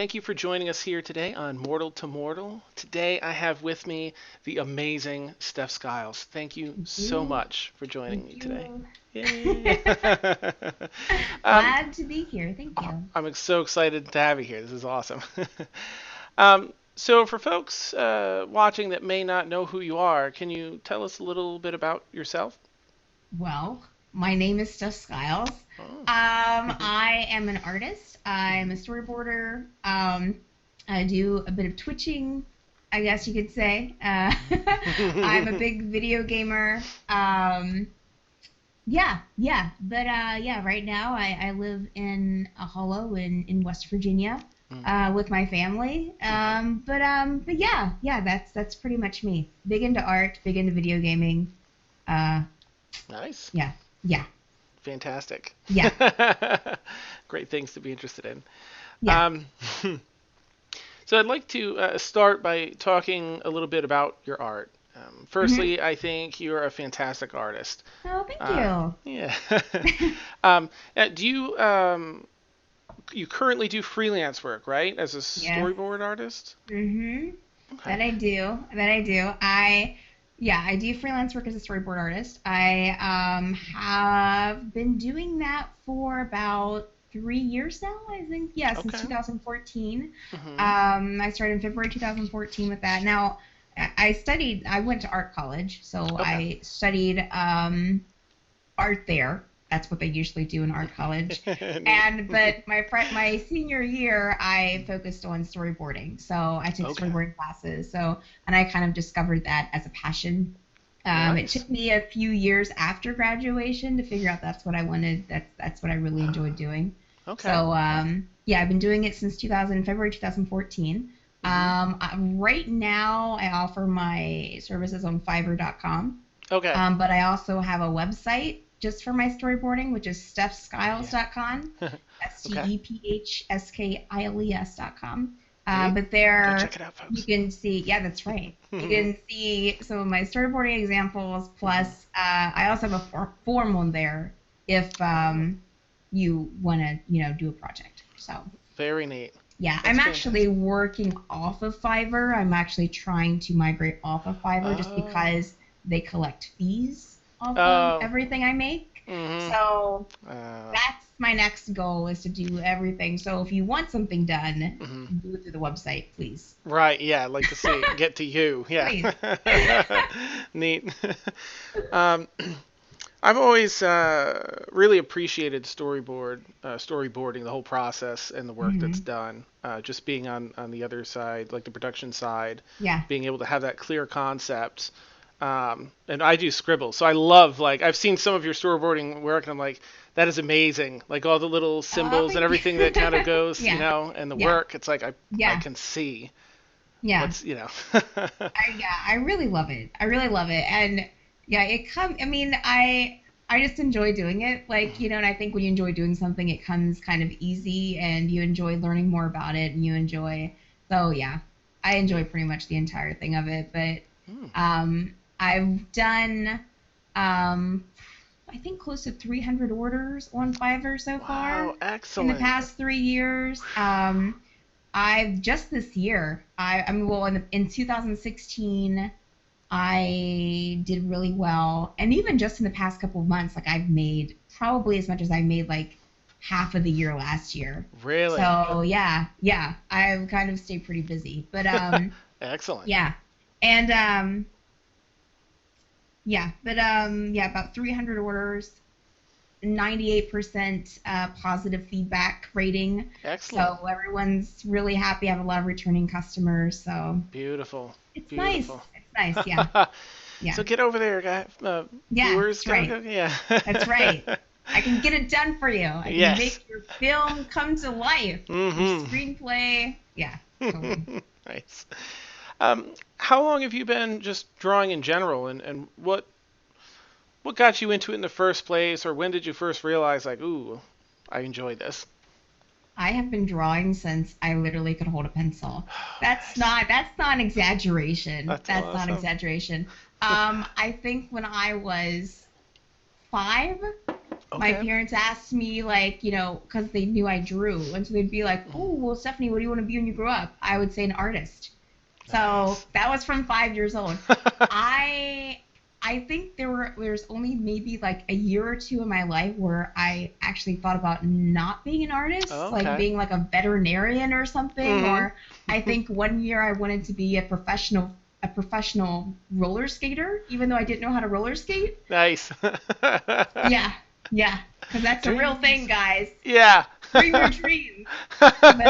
Thank you for joining us here today on Mortal to Mortal. Today I have with me the amazing Steph Skiles. Thank you Thank so you. much for joining Thank me today. you. Yay! um, Glad to be here. Thank you. I'm so excited to have you here. This is awesome. So, for folks watching that may not know who you are, can you tell us a little bit about yourself? Well, my name is Steph Skiles. Oh. I am an artist. I'm a storyboarder. I do a bit of twitching, I guess you could say. I'm a big video gamer. Yeah. But right now I live in a hollow in West Virginia with my family. But that's pretty much me. Big into art, big into video gaming. Uh, Nice. yeah, yeah, Fantastic. yeah, Great things to be interested in. yeah. Um, so I'd like to start by talking a little bit about your art. Hmm. Firstly, I think you're a fantastic artist. Oh, thank Uh, you. yeah. Do you currently do freelance work, right, as a Yes. storyboard artist? Hmm. Okay. That I do. That I do. I do freelance work as a storyboard artist. I have been doing that for about 3 years now, I think. Yeah, since Okay. 2014. Hmm. I started in February 2014 with that. Now, I went to art college, so Okay. I studied art there. That's what they usually do in art college. Neat. But my senior year, I focused on storyboarding. So I took Okay. storyboarding classes. And I kind of discovered that as a passion. It Nice. took me a few years after graduation to figure out that's what I wanted. That's what I really enjoyed doing. Okay. So I've been doing it since February 2014. Hmm. Right now, I offer my services on Fiverr.com. Okay. But I also have a website just for my storyboarding, which is Yeah. stephskiles.com, Okay. STEPHSKILES.com. Neat. But Go there check it out, you folks. can see, yeah, that's right. You can see some of my storyboarding examples. Plus, I also have a form on there if Oh, you want to, do a project. So, very neat. yeah, That's I'm actually fantastic. working off of Fiverr. I'm actually trying to migrate off of Fiverr just Oh. because they collect fees off of Oh. everything I make. Mhm. So Uh. that's my next goal is to do everything. So if you want something done, Mhm. do it through the website, please. Right. Yeah. I'd like to see it get to you. Yeah. Please. Neat. um, I've always really appreciated storyboarding, the whole process and the work that's Hmm. done. Just being on the other side, like the production side, Yeah. being able to have that clear concept. And I do scribble, so I love like I've seen some of your storyboarding work, and I'm like, that is amazing. Like all the little Oh, symbols and thank you. everything that kind of goes, Yeah. and the Yeah. work. It's like I Yeah. can see Yeah. what's. I really love it. I really love it. And yeah, I mean, I just enjoy doing it. Like, and I think when you enjoy doing something, it comes kind of easy and you enjoy learning more about it and so yeah, I enjoy Neat. pretty much the entire thing of it. But Hmm. I've done um I think close to 300 orders on Fiverr so far Wow, in the excellent. past 3 years. I've just this year, I mean, well, in 2016, I did really well. And even just in the past couple of months, like I've made probably as much as I made like half of the year last year. Really. So yeah, I've kind of stayed pretty busy. But Excellent. yeah. And yeah, about 300 orders, 98% positive feedback rating. Excellent. So everyone's really happy. I have a lot of returning customers. So Beautiful. it's nice. Beautiful. It's nice. Yeah. Yeah. So get over there, guys. Yeah. Viewers, That's right. yeah. That's right. I can get it done for you. I can Yes. make your film come to life. Your Mm-hmm. screenplay. Yeah, totally. Nice. How long have you been just drawing in general, and what got you into it in the first place, or when did you first realize like, ooh, I enjoy this? I have been drawing since I literally could hold a pencil. Oh, That's nice. not that's not an exaggeration. That's That's not an awesome. exaggeration. I think when I was 5, My Okay. parents asked me, like, because they knew I drew, and so they'd be like, "Oh, well, Stephanie, what do you want to be when you grow up?" I would say an artist. So Nice. that was from 5 years old. I I think there's only maybe like a year or two in my life where I actually thought about not being an artist, like Okay. being like a veterinarian or something. Hmm. Or I think one year I wanted to be a professional roller skater, even though I didn't know how to roller skate. Nice. Yeah, yeah, because that's a real thing, Dreams. guys. Yeah. Dream your dreams. But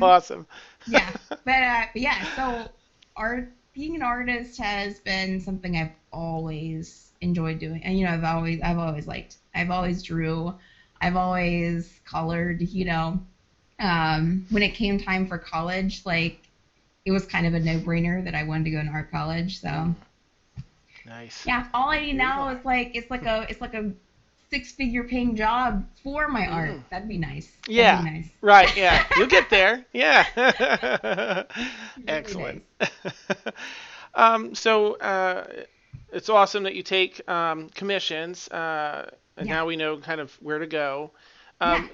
Awesome. yeah, but yeah. So art, being an artist has been something I've always enjoyed doing, and I've always liked. I've always drew. I've always colored. When it came time for college, like it was kind of a no-brainer that I wanted to go to art college. So Mm, nice. yeah, all I need Very now cool. is like it's like a six-figure paying job for my art. Mm. That'd be nice. That'd be Yeah. nice. Right. Yeah. You'll get there. Yeah. Really Excellent. nice. So it's awesome that you take commissions, and Yeah. now we know kind of where to go. Yeah. Um,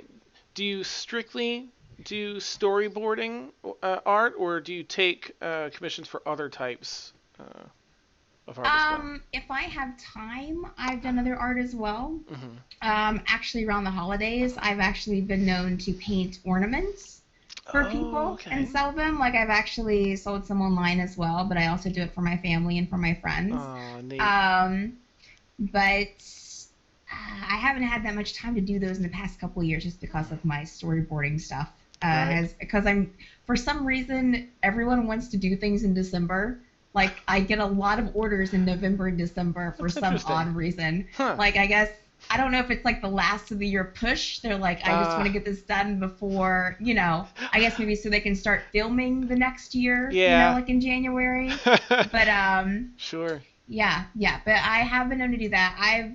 do you strictly do storyboarding art, or do you take commissions for other types of art as well? If I have time, I've done other art as well. Hmm. Actually, around the holidays, I've actually been known to paint ornaments for Oh, people and okay. sell them. Like I've actually sold some online as well, but I also do it for my family and for my friends. Oh, neat. Um, but I haven't had that much time to do those in the past couple of years just because of my storyboarding stuff. Right. Has because I'm for some reason everyone wants to do things in December. Like I get a lot of orders in November and December for That's some interesting. odd reason. Huh. Like I guess I don't know if it's like the last of the year push. They're like, I just want Uh, to get this done before, I guess maybe so they can start filming the next year, yeah. like in January. But Sure. yeah, yeah, but I have been known to do that. I've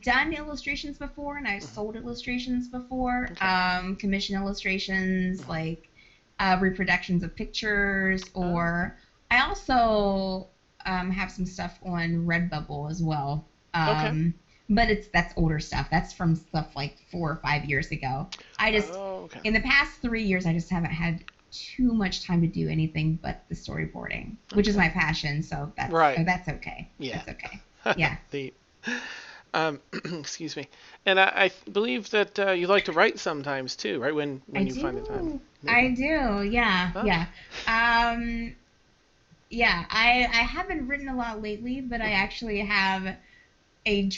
done illustrations before and I've Mhm. sold illustrations before, Okay. commission illustrations, Mhm. like reproductions of pictures, Oh, or I also have some stuff on Redbubble as well. okay. But that's older stuff. That's from stuff like 4 or 5 years ago. I just, Oh, okay. in the past 3 years, I just haven't had too much time to do anything but the storyboarding, which is Okay. my passion. So Right. that's okay. Yeah. That's okay. Yeah, Neat. Excuse me. And I believe that you like to write sometimes too, right? I When you find the time. do. Neat. I do. Yeah, Okay. yeah. Um, yeah. I haven't written a lot lately, but I Mhm. actually have a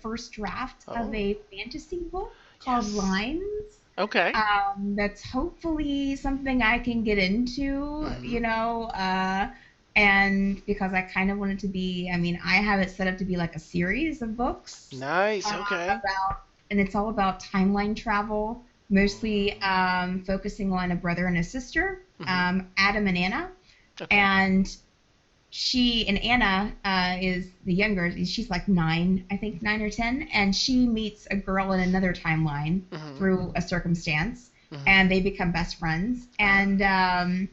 first draft of Oh, a fantasy book called yes. Lines. Okay. That's hopefully something I can get into, Hmm. and because I kind of want it to be, I mean, I have it set up to be like a series of books Nice. Okay. and it's all about timeline travel, mostly focusing on a brother and a sister, Hmm. Adam and Anna. Okay. And Anna is the younger. She's like 9, I think 9 or 10, and she meets a girl in another timeline Hmm. through a circumstance, Hmm. and they become best friends. And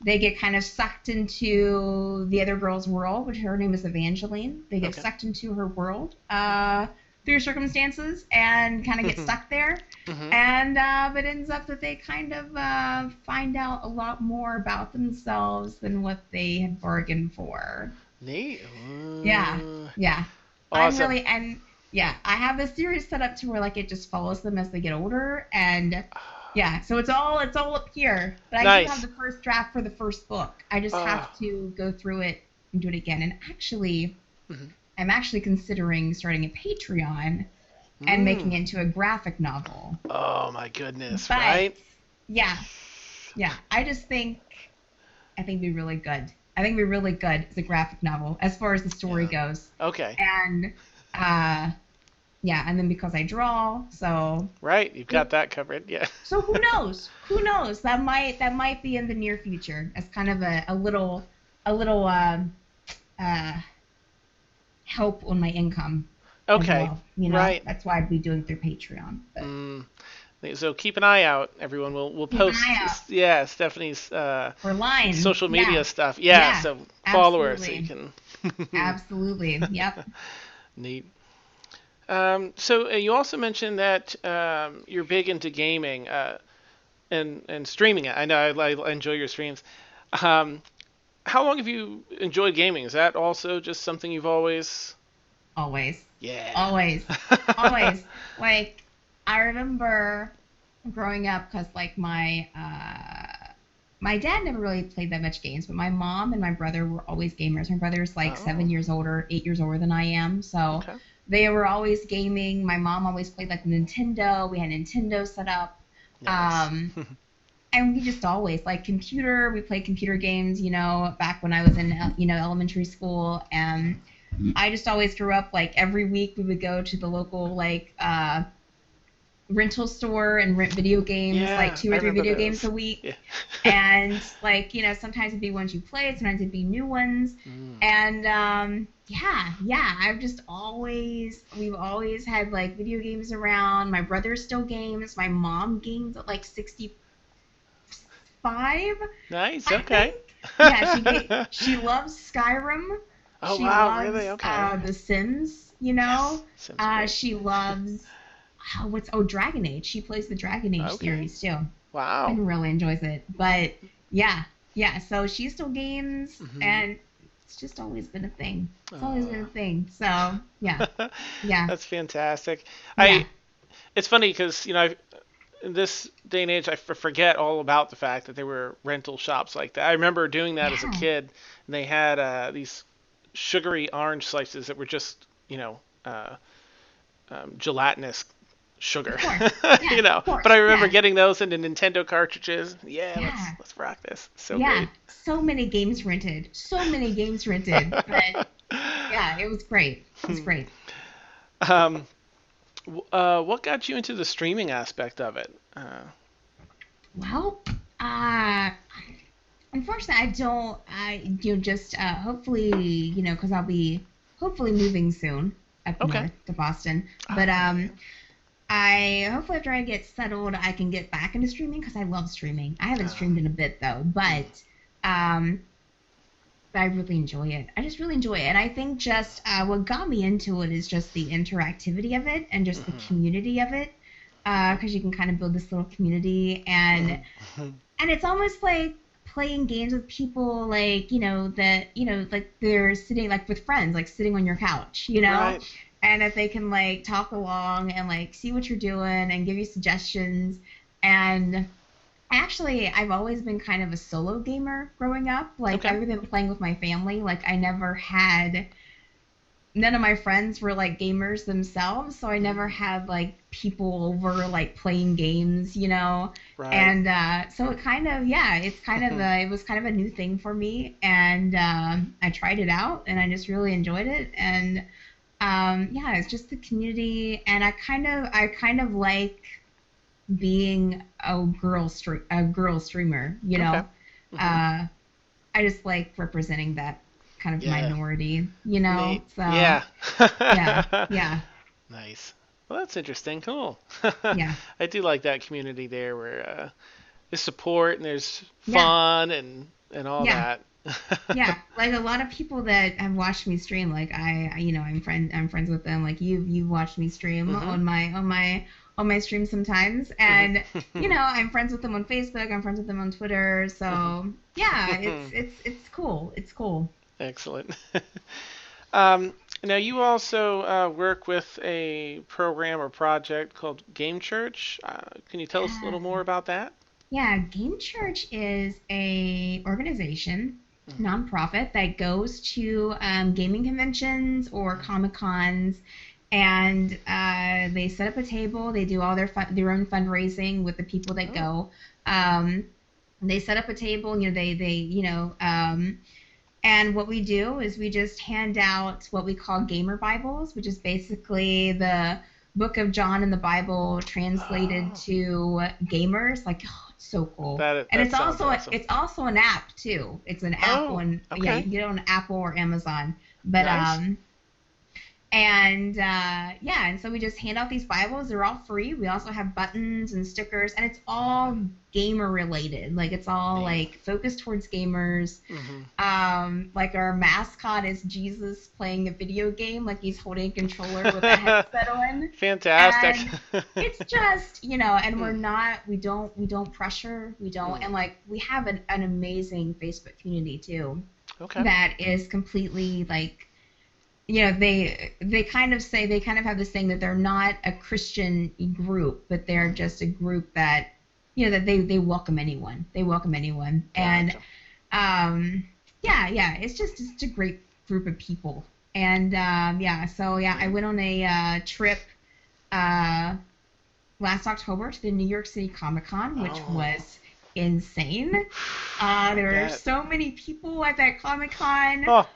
they get kind of sucked into the other girl's world, which her name is Evangeline. They get Okay. sucked into her world through circumstances and kind of get Hmm. stuck there. Hmm. And it ends up that they kind of find out a lot more about themselves than what they had bargained for. Neat. Yeah, yeah. I'm Awesome. really and yeah, I have this series set up to where like it just follows them as they get older, and yeah, so it's all up here. But I do have Nice. the first draft for the first book. I just Uh, have to go through it and do it again. And actually, mhm. I'm actually considering starting a Patreon and making Mm. it into a graphic novel. Oh my goodness, But right? yeah, yeah, I think it'd be really good. I think it'd be really good as a graphic novel as far as the story Yeah. goes. Okay. And uh yeah, and then because I draw, so Right. You've got that covered. Yeah. so who knows? Who knows? That might be in the near future as kind of a little uh help on my income as Okay. well. Right. That's why I'd be doing through Patreon. But Mm. So keep an eye out, everyone. We'll keep an post, eye out yeah, Stephanie's for lines. social Yeah. media stuff. Yeah, Yeah. so follow her so you Absolutely. can. Absolutely. Yep. Neat. So you also mentioned that you're big into gaming and streaming it. I know I enjoy your streams. Um, how long have you enjoyed gaming? Is that also just something you've always? Always, Yeah. always, always. Like I remember growing up, because like my dad never really played that much games, but my mom and my brother were always gamers. My brother's like Oh, 7 years older, 8 years older than I am, so okay. they were always gaming. My mom always played like Nintendo. We had Nintendo set up. Nice. Um, and we just always like computer. We played computer games, back when I was in, elementary school. And I just always grew up like every week we would go to the local like rental store and rent video games, like Yeah, two I or three remember video games a those. week. Yeah. And like, sometimes it'd be ones you played, sometimes it'd be new ones. Mm. And yeah, yeah, we've always had like video games around. My brother still games. My mom games at like 65, Nice. I Okay. think. Yeah, she loves Skyrim. Oh She wow, really? loves Okay. The Sims, Yes, Sims are great. She loves Dragon Age. She plays the Dragon Age Okay. series too Wow. and really enjoys it. But yeah, yeah. So she still games, Hmm. and it's just always been a thing. It's always been a Oh. thing. So yeah, yeah, That's fantastic. yeah, I It's funny because in this day and age forget all about the fact that there were rental shops like that. I remember doing that as a yeah. kid, and they had these sugary orange slices that were just gelatinous Of sugar, course. Yeah, of But I course. remember Yeah, getting those into Nintendo cartridges. Yeah, let's yeah, let's rock this. So yeah. great. So many games rented. So many games rented. But yeah, it was great. It was great. um, what got you into the streaming aspect of it? Well, uh, unfortunately, I don't. Just hopefully, because I'll be hopefully moving soon up Okay. north to Boston. Oh, But yeah. I hopefully after I get settled, I can get back into streaming because I love streaming. I haven't Oh, streamed in a bit though, mm, um, but I really enjoy it. I just really enjoy it, and I think just what got me into it is just the interactivity of it and just the mhm, community of it. okay. Because you can kind of build this little community, and Mhm. it's almost like playing games with people like that like they're sitting like with friends, like sitting on your couch, Right. and if they can like talk along and like see what you're doing and give you suggestions. And actually, I've always been kind of a solo gamer growing up. Like Okay. I've been playing with my family. Like I never had none of my friends were like gamers themselves, so I never Mm, had like people over like playing games, right. And so it kind of, yeah, it was kind of a new thing for me, and I tried it out, and I just really enjoyed it, and yeah, it's just the community, and I kind of like being a girl streamer, Okay. Hmm. I just like representing that kind of Yeah. minority. Neat. So Yeah. yeah, yeah, Nice. Well, that's interesting. Cool. yeah, I do like that community there where there's support and there's yeah, fun and all yeah, that. yeah. Like a lot of people that have watched me stream, like I'm friends with them. Like you've watched me stream Hmm. on my stream sometimes, and Hmm. I'm friends with them on Facebook. I'm friends with them on Twitter. So yeah, Hmm. it's cool. It's cool. Excellent. Um, Now you also work with a program or project called Game Church. Can you tell us a little Yeah. more about that? Yeah, Game Church is a organization, Hmm. nonprofit that goes to gaming conventions or Comic Cons, and they set up a table. They do all their own fundraising with the people that Oh, go. Um, they set up a table. They and what we do is we just hand out what we call gamer Bibles, which is basically the book of John in the Bible translated oh, to gamers. Like, oh, it's so cool. And that it's sounds also awesome. it's also an app too. It's an app Oh, on, yeah, you okay. can get it on Apple or Amazon. But Nice. And yeah, and so we just hand out these Bibles. They're all free. We also have buttons and stickers, and it's all gamer related. Like it's all Neat. like focused towards gamers. Hmm. Like our mascot is Jesus playing a video game, like he's holding a controller with a headset on. Fantastic. And it's just, and Hmm. we don't pressure, we don't, Hmm. and like we have an amazing Facebook community too Okay. that is completely like, they kind of say, they kind of have this thing that they're not a Christian group, but they're Hmm. just a group that, that they welcome anyone. They welcome anyone. And Gotcha. yeah, it's a great group of people. And yeah, so yeah, I Neat. went on a trip uh, last October to the New York City Comic Con, which Oh, was insane. I There were bet. so many people at that Comic Con. Oh.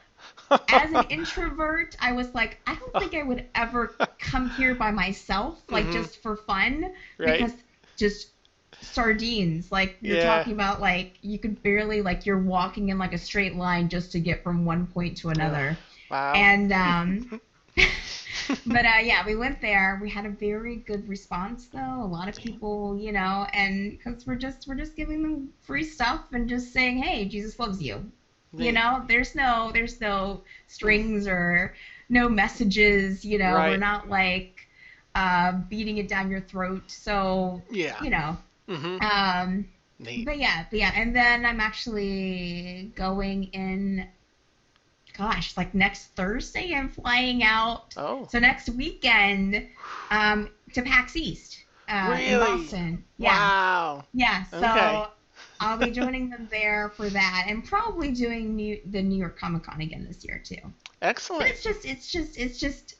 As an introvert, I was like, I don't think I would ever come here by myself, like Hmm. just for fun, Right. because just sardines, like you're Yeah. talking about, like you could barely, like you're walking in like a straight line just to get from one point to Ugh. another. Wow. And but yeah, we went there. We had a very good response though. A lot of Neat. people, and because we're just giving them free stuff and just saying, hey, Jesus loves you. Neat. There's no strings or no messages. We're Right. not like beating it down your throat. So Yeah. you know, Hmm. um, Neat. but yeah, and then I'm actually going in. Gosh, like next Thursday, I'm flying out. Oh. So next weekend, to PAX East, in Really? Boston. Yeah, Wow. yeah. Okay. So I'll be joining them there for that, and probably doing the New York Comic Con again this year too. But Excellent. it's just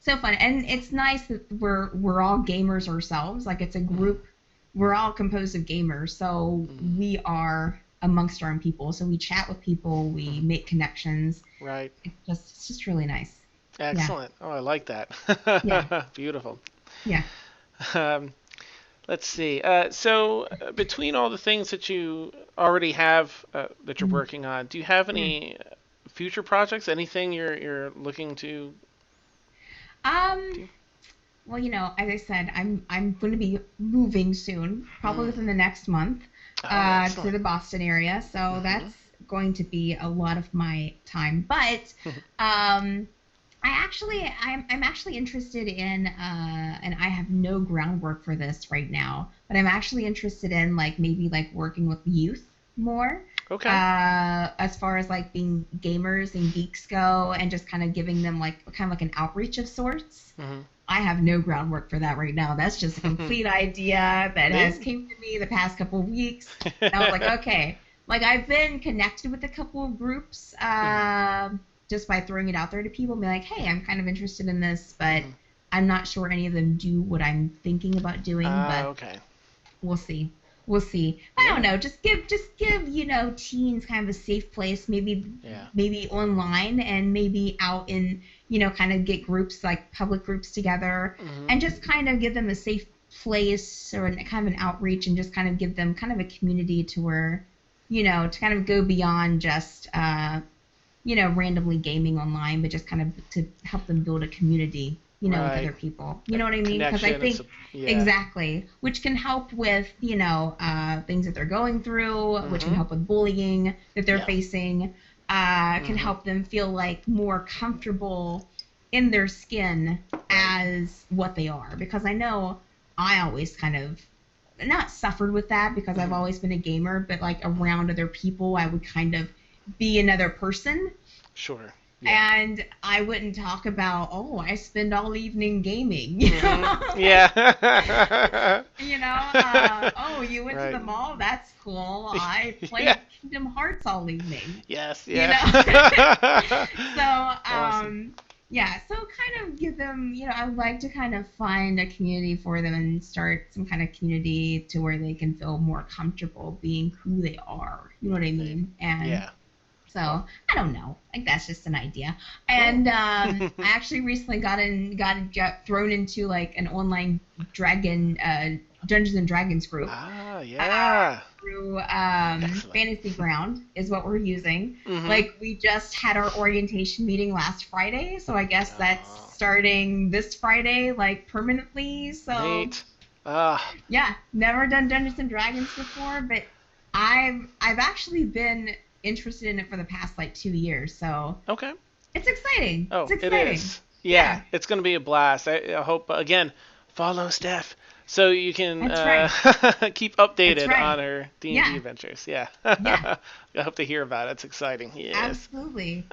so fun, and it's nice that we're all gamers ourselves. Like it's a Hmm. group. We're all composed of gamers, so Hmm. we are amongst our own people. So we chat with people, we Hmm. make connections. Right. It's just really nice. Yeah, Excellent. Oh, I like that. yeah, Beautiful. yeah. Um, let's see. So between all the things that you already have that you're Mm, working on, do you have mm. any future projects? Anything you're looking to Um, do? well, as I said, I'm going to be moving soon, probably Mm. within the next month, Oh, to excellent. the Boston area. So Hmm. that's going to be a lot of my time. But um, I'm actually interested in, and I have no groundwork for this right now, but I'm actually interested in like maybe like working with youth more, Okay. as far as like being gamers and geeks go, and just kind of giving them like kind of like an outreach of sorts. Hmm. I have no groundwork for that right now. That's just a complete idea that has Neat. came to me the past couple of weeks. And I was like, okay. Like I've been connected with a couple of groups, Hmm. just by throwing it out there to people and be like, hey, I'm kind of interested in this, but Hmm. I'm not sure any of them do what I'm thinking about doing, Ah, but okay. we'll see. We'll see. I don't Yeah. know. Just give teens kind of a safe place, Yeah. maybe online and maybe out in, kind of get groups like public groups together Hmm. and just kind of give them a safe place or kind of an outreach and just kind of give them kind of a community to where, to kind of go beyond just randomly gaming online, but just kind of to help them build a community, with Right. other people. You A know what I mean? Because I connection and think yeah. exactly, which can help with, things that they're going through, which can Hmm. help with bullying that they're Yeah. facing, can Hmm. help them feel like more comfortable in their skin Right. as what they are. Because I know I always kind of not suffered with that because I've Hmm. always been a gamer, but like around other people, I would kind of be another person Sure. Yeah. and I wouldn't talk about, oh, I spend all evening gaming. Hmm. Yeah. Oh, you went to the Right. mall? That's cool. I Yeah. played Kingdom Hearts all evening. Yes. You Yeah. know? So, Awesome. yeah, so kind of give them, I would like to kind of find a community for them and start some kind of community to where they can feel more comfortable being who they are. You know what I Neat. mean? And Yeah. so I don't know. Like that's just an idea. Cool. And I actually recently got thrown into like an online dragon Dungeons and Dragons group Ah, uh, yeah. through to Excellent. Fantasy Ground is what we're using. Mm-hmm. Like we just had our orientation meeting last Friday, so I guess that's Oh, starting this Friday, like permanently. So neat. Ah, yeah, never done Dungeons and Dragons before, but I've actually been interested in it for the past like 2 years, so okay. it's exciting. It's Oh, it exciting. is. Yeah, Yeah, it's going to be a blast. I hope, again, follow Steph so you can that's right. keep That's updated on right. her D&D Yeah, adventures. Yeah. yeah, I hope to hear about it. It's exciting. Yes. absolutely.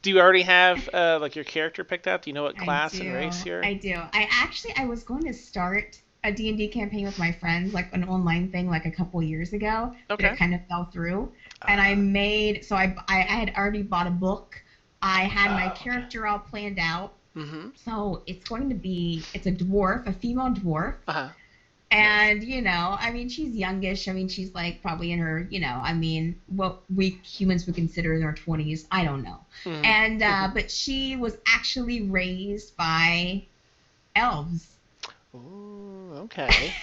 Do you already have like your character picked out? Do you know what I class and do. race you're? I do. I was going to start a D&D campaign with my friends, like an online thing, like a couple years ago, but it Okay. kind of fell through. And I Uh, made so I had already bought a book. I had my okay. character all planned out. Mm-hmm. So it's a dwarf, a female dwarf. Uh-huh. Nice. And, I mean, she's youngish. I mean, she's like probably in her, I mean, what we humans would consider in her 20s. I don't know. And, Mm-hmm. but she was actually raised by elves. Ooh, okay.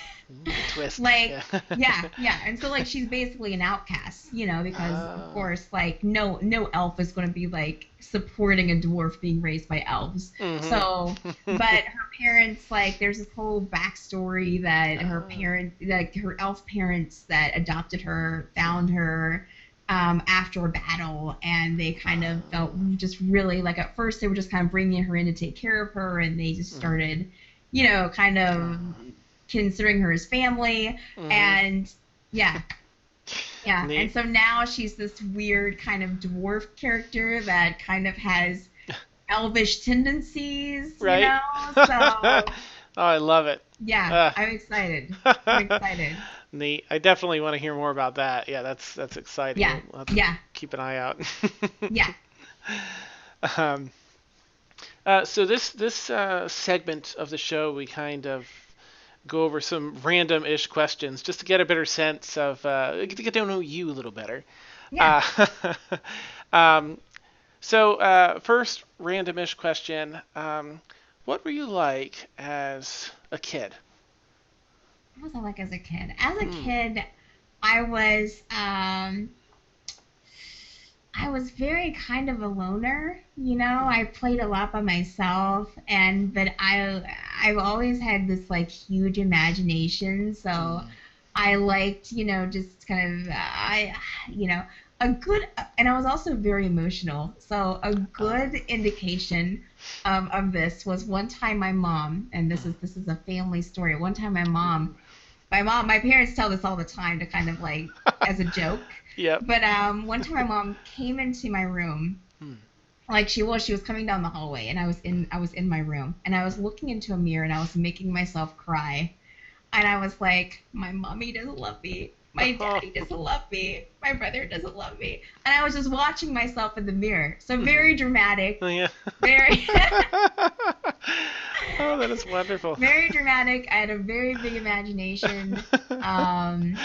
Twist. Like, Yeah. yeah, yeah. And so like she's basically an outcast, because of Oh. course like no elf is going to be like supporting a dwarf being raised by elves. So, Mm-hmm. but her parents, like there's this whole backstory that Oh. like her elf parents that adopted her found her after a battle, and they kind of felt Oh. just really like at first they were just kind of bringing her in to take care of her, and they just Mm-hmm. started kind of Oh. considering her as family. Mm-hmm. And yeah, yeah. And Neat. so now she's this weird kind of dwarf character that kind of has elvish tendencies, Right? So Oh, I love it. yeah, Uh, I'm excited. I'm excited. Neat. I definitely want to hear more about that. Yeah, that's exciting. Yeah, We'll have to yeah, keep an eye out. yeah. um, so this segment of the show, we kind of go over some random-ish questions just to get a better sense of to get to know you a little better. Yeah. Uh, um, so first random-ish question: what were you like as a kid? What was I like as a kid? As a Hmm. kid, I was um I was very kind of a loner, I played a lot by myself, but I've always had this like huge imagination, so Hmm. I liked, just kind of you know, a good and I was also very emotional. So a Oh. good indication of this was one time my mom, and Hmm. this is a family story. One time Ooh. my parents tell this all the time to kind of like as a joke. Yep. But one time my mom came into my room, Hmm. like she was coming down the hallway, and I was in my room, and I was looking into a mirror, and I was making myself cry, and I was like, my mommy doesn't love me. My daddy doesn't love me. My brother doesn't love me. And I was just watching myself in the mirror. So Hmm. very dramatic, Oh, yeah. very Oh, that is wonderful. very dramatic. I had a very big imagination. Um,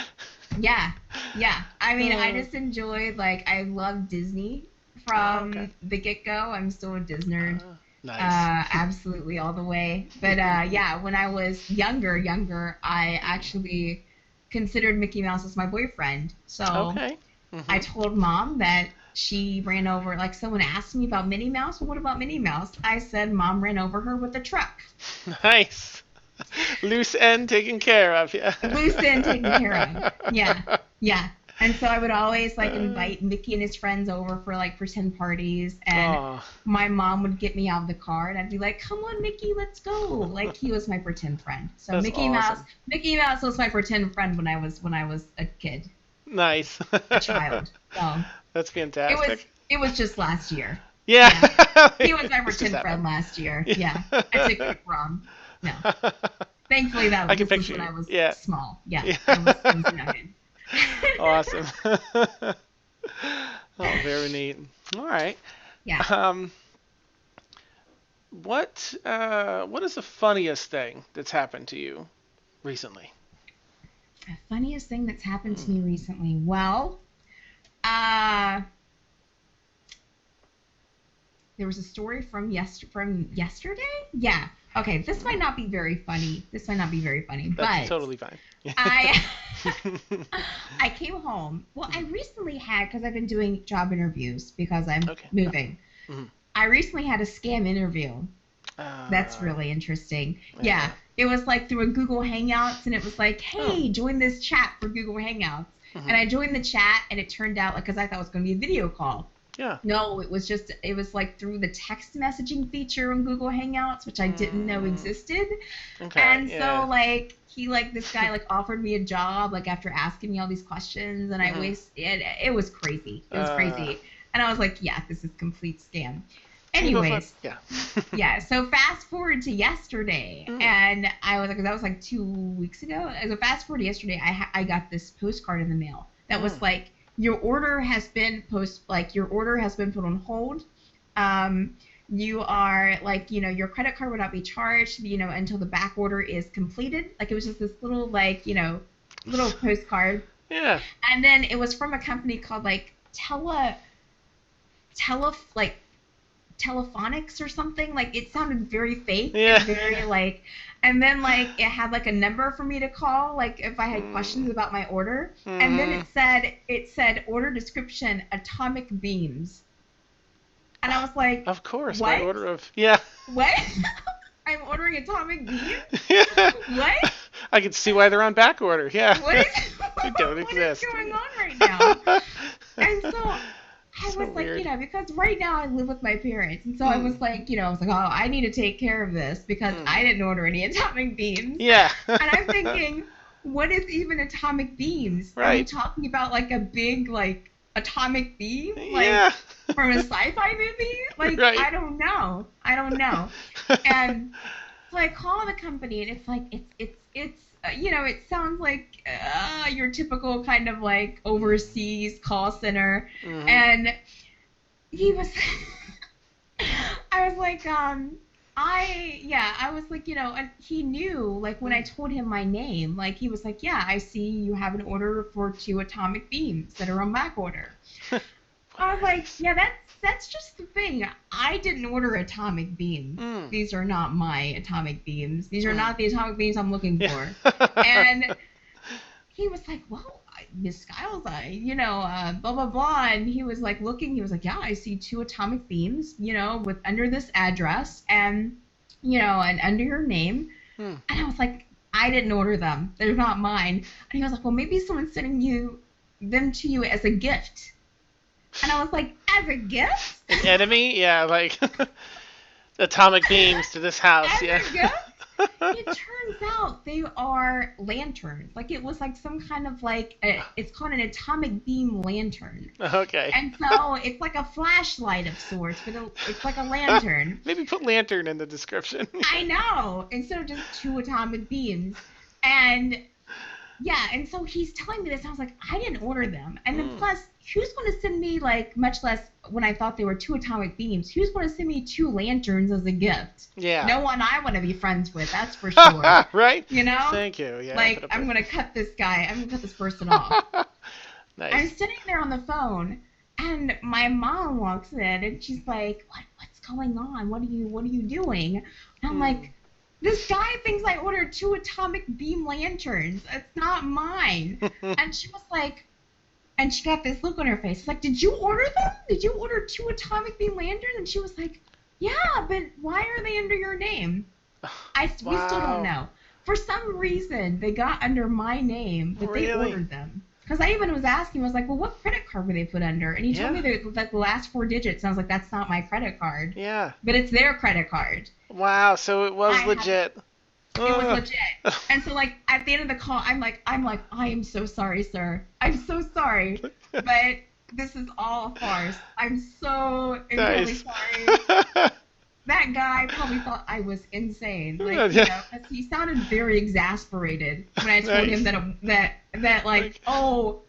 yeah, yeah. I mean, I Uh, just enjoyed like I love Disney oh, okay. from the get go. I'm still a Disney, Nice. absolutely all the way. But yeah, when I was younger, I actually considered Mickey Mouse as my boyfriend. So Okay. I Hmm. told mom that she ran over, like someone asked me about Minnie Mouse. Well, what about Minnie Mouse? I said mom ran over her with a truck. Nice. Loose end taken care of. Yeah. Loose end taken care of. Yeah, yeah. And so I would always like invite Mickey and his friends over for like pretend parties, and Oh, my mom would get me out of the car, and I'd be like, "Come on, Mickey, let's go!" Like he was my pretend friend. So that's awesome. Mickey Mouse was my pretend friend when I was a kid, Nice. a child. So That's it was fantastic. it was just last year. Yeah. Yeah, he was my This just pretend friend happened. last year. Yeah. Yeah, I took it wrong. No, thankfully I can this was picture when you. I was Yeah. small. Yeah, Yeah. I was young. Awesome. Oh, very neat. All right. Yeah. Um, what is the funniest thing that's happened to you recently? The funniest thing that's happened to Hmm. me recently. Well, uh, there was a story from yesterday. Yeah. Okay. This might not be very funny. This might not be very funny, That's but totally fine. I I came home. Well, I recently had, because I've been doing job interviews because I'm Okay. Yeah. moving. Hmm. I recently had a scam interview. That's Uh, really interesting. Yeah, yeah. it was like through a Google Hangouts, and it was like, Oh. hey, join this chat for Google Hangouts. And Hmm. I joined the chat, and it turned out, like, because I thought it was going to be a video call. Yeah. No, it was like through the text messaging feature on Google Hangouts, which I didn't know Mm, existed. okay. And so Yeah. like this guy like offered me a job like after asking me all these questions, and Hmm. it was crazy. It was Uh, crazy. And I was like, yeah, this is complete scam. see, those are Anyways, yeah. yeah, so fast forward to yesterday, Mm, and I was like, that was like 2 weeks ago. So fast forward to yesterday, I got this postcard in the mail that was mm, like, your order has been put on hold. Um, you are like, your credit card will not be charged, until the back order is completed. Like it was just this little like, little postcard, yeah. and then it was from a company called like like telephonics or something. Like it sounded very fake Yeah. and very like, and then like it had like a number for me to call like if I had questions Mm, about my order. And then hmm. it said order description atomic beams. And I was like, Of course, by what? order of yeah. What? I'm ordering atomic beams? Yeah. What? I can see why they're on back order. Yeah. What is They don't what is exist. going on right now? And so I So was like, weird. because right now I live with my parents. And so I was Mm, like, I was like, oh, I need to take care of this because I mm. didn't order any atomic beams. Yeah. And I'm thinking, what is even atomic beams? Are we Right. talking about like a big, like, atomic beam? Yeah. Like from a sci fi movie? Like, Right. I don't know. I don't know. And so I call the company, and it's like it sounds like your typical kind of like overseas call center. Hmm. And he was I was like, I was like, and he knew, like, when I told him my name, like, he was like, yeah, I see you have an order for 2 atomic beams that are on back order. What I was are like, these? yeah, that's just the thing. I didn't order atomic beams. Mm, These are not my atomic beams. These are mm. not the atomic beams I'm looking Yeah. for. And he was like, well, Miss Skiles, blah blah blah, and he was like looking. He was like, yeah, I see 2 atomic beams, with under this address, and and under your name. Mm. And I was like, I didn't order them. They're not mine. And he was like, well, maybe someone's sending them to you as a gift. And I was like, as a gift? An enemy? Yeah, like atomic beams to this house. As Yeah. a gift? It turns out they are lanterns. Like it was like some kind of like it's called an atomic beam lantern. Okay. And so it's like a flashlight of sorts, but it's like a lantern. Maybe put lantern in the description. I know, instead of just 2 atomic beams. And yeah, and so he's telling me this. I was like, I didn't order them. And then Mm. plus, who's going to send me, like, much less when I thought they were 2 atomic beams, who's going to send me 2 lanterns as a gift? Yeah. No one I want to be friends with, that's for sure. Right? You know? Thank you. Yeah. Like, I'm going to cut this guy. I'm going to cut this person off. I'm Nice. sitting there on the phone, and my mom walks in, and she's like, what's going on? What are you doing? And I'm Mm. like, this guy thinks I ordered 2 atomic beam lanterns. It's not mine. And she was like, and she got this look on her face. It's like, did you order them? Did you order 2 atomic beam lanterns? And she was like, yeah, but why are they under your name? We still don't Wow. know. For some reason, they got under my name, but they Really? ordered them. Because I even was asking, I was like, well, what credit card were they put under? And he told me Yeah. that the last 4 digits. And I was like, that's not my credit card. Yeah. But it's their credit card. Wow. So it was I had legit. It was Ugh. legit. And so like at the end of the call, I'm like, I am so sorry, sir. I'm so sorry. But this is all a farce. I'm so incredibly Nice. sorry. That guy probably thought I was insane. Like, Yeah. 'cause he sounded very exasperated when I told him Nice. that like, Like- oh,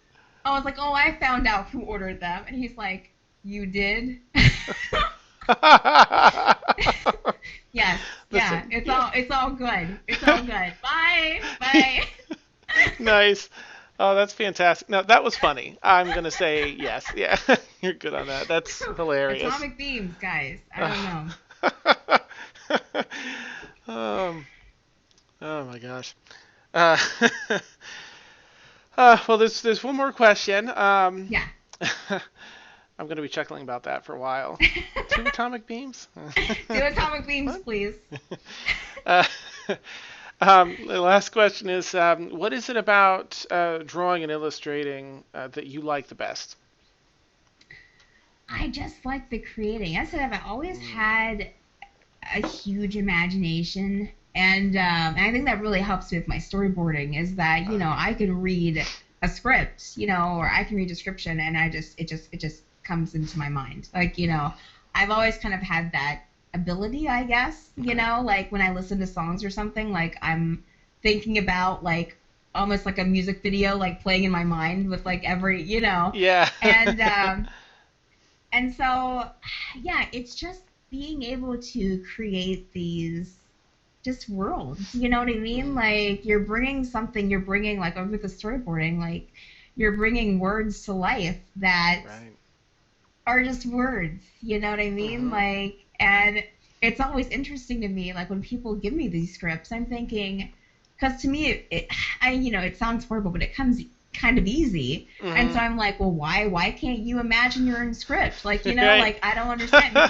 I was like, oh, I found out who ordered them. And he's like, you did? Yes. Yeah. Listen, It's all good. It's all good. Bye. Bye. Nice. Oh, that's fantastic. Now that was funny. I'm gonna say yes. Yeah, you're good on that. That's hilarious. Atomic beams, guys. I don't know. um. Oh my gosh. Uh, Well, there's one more question. Yeah. I'm going to be chuckling about that for a while. Two atomic beams? Do atomic beams, What? please. Uh, the last question is, what is it about drawing and illustrating that you like the best? I just like the creating. I said I've always Mm. had a huge imagination, and I think that really helps with my storyboarding. Is that I can read a script, or I can read description, and it just comes into my mind. Like I've always kind of had that ability, I guess. Okay. Like when I listen to songs or something, like I'm thinking about like almost like a music video like playing in my mind with like every Yeah. and and so, yeah, it's just being able to create these just worlds. You know what I mean? Mm, Like you're bringing like with the storyboarding, like you're bringing words to life that right. are just words. You know what I mean? Hmm. Like, and it's always interesting to me, like when people give me these scripts, I'm thinking, because to me, it sounds horrible, but it comes kind of easy. And Hmm. so I'm like, well, why can't you imagine your own script? Like, Right. like I don't understand because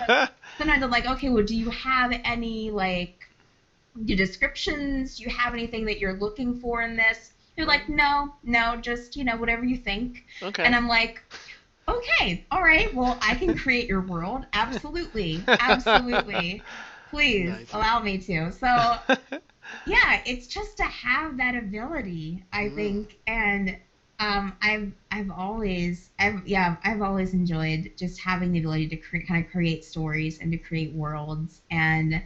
sometimes I'm like, okay, well, do you have any like the descriptions? Do you have anything that you're looking for in this? They're Right. like, no, no, just whatever you think. And Okay. I'm like, okay, all right, well, I can create your world. Absolutely, absolutely. Please Nice. allow me to. So yeah, it's just to have that ability, I Mm, think, and I've always enjoyed just having the ability to kind of create stories and to create worlds, and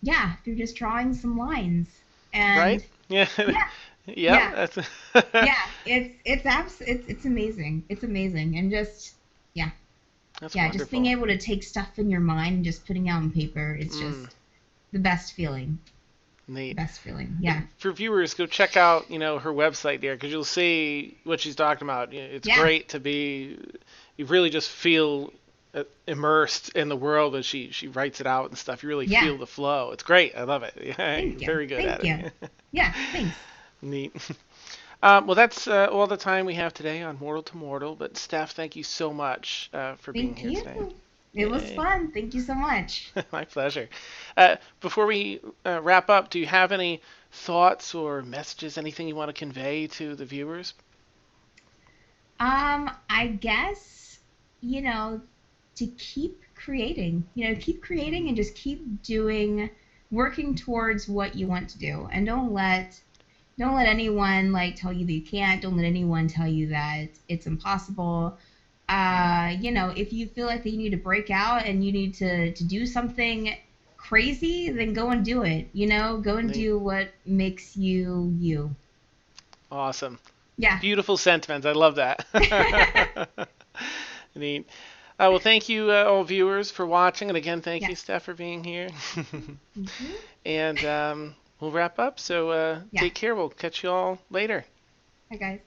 yeah, through just drawing some lines, right? and Yeah. yeah, Yep. yeah, That's yeah, it's amazing. It's amazing, and just yeah, that's yeah, just being wonderful. able to take stuff in your mind and just putting it out on paper. It's Mm, just the best feeling. The neat. best feeling. Yeah, For viewers, go check out her website there because you'll see what she's talking about. It's yeah, great to be. You really just feel immersed in the world as she writes it out and stuff. You really yeah. feel the flow. It's great. I love it. Yeah, Thank you're you, very good thank at you. it. Yeah, thanks. Neat. Well, that's all the time we have today on Mortal to Mortal. But Steph, thank you so much for being Thank here you. today. It was Yay. fun. Thank you so much. My pleasure. Before we wrap up, do you have any thoughts or messages, anything you want to convey to the viewers? I guess, you know, to keep creating, keep creating and just keep doing, working towards what you want to do. And don't let anyone like tell you that you can't. Don't let anyone tell you that it's impossible. Right. If you feel like that you need to break out and you need to do something crazy, then go and do it. Go and Neat. do what makes you you. Awesome. Yeah. Beautiful sentiments. I love that. Neat. Well, thank you, all viewers, for watching. And again, thank you, Yes. Steph, for being here. Hmm. And we'll wrap up. So Yeah. take care. We'll catch you all later. Hi guys.